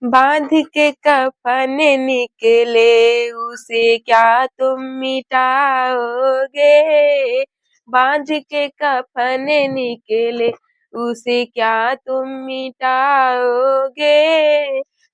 बांध के कफन निकले उसे क्या तुम मिटाओगे। बांध के कफन निकले उसे क्या तुम मिटाओगे।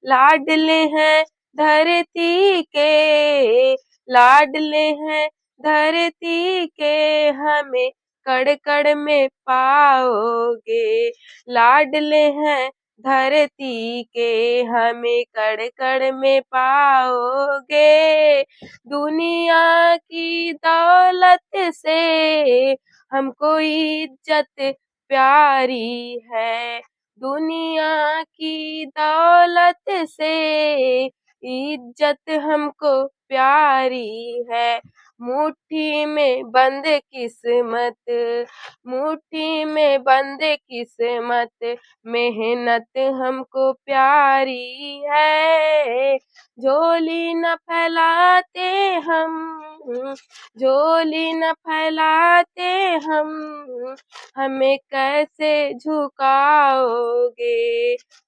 लाडले हैं धरती के, लाडले हैं धरती के, हमें कड़ कड़ में पाओगे। लाडले हैं धरती के, हमें कड़ कड़ में पाओगे। दुनिया की दौलत से हमको इज्जत प्यारी है। दुनिया की दौलत से इज्जत हमको प्यारी है। मुट्ठी में बंद किस्मत, मुट्ठी में बंद किस्मत, मेहनत हमको प्यारी है। झोली न फैलाते हम, झोली न फैलाते हम, हमें कैसे झुकाओगे।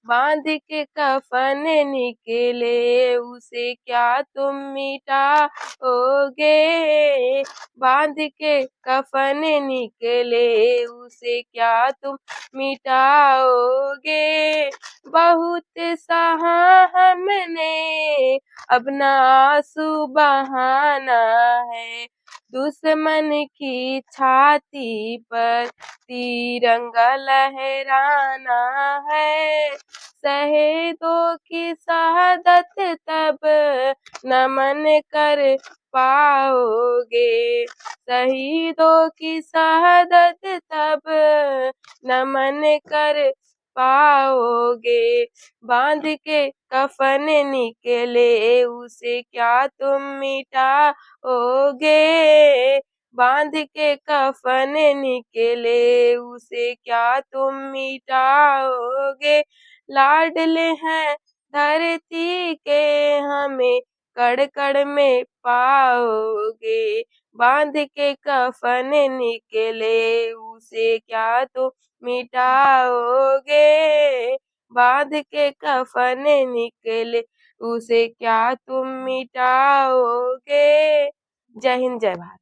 बांध के कफन निकले उसे क्या तुम मिटाओगे। बांध के कफन निकले उसे क्या तुम मिटाओगे। बहुत सहा हमने अब ना आंसू बहाना है। दुश्मन की छाती पर तिरंगा लहराना है। शहीदों की शहादत तब नमन कर पाओगे। शहीदों की शहादत तब नमन कर पाओगे। बांध के कफन निकले उसे क्या तुम मिटाओगे। बांध के कफन निकले उसे क्या तुम मिटाओगे। लाडले हैं धरती के, हमें कड़ कड़ में पाओगे। बांध के कफन निकले उसे क्या तुम मिटाओगे। बांध के कफन निकले उसे क्या तुम मिटाओगे। जय हिंद जय भारत।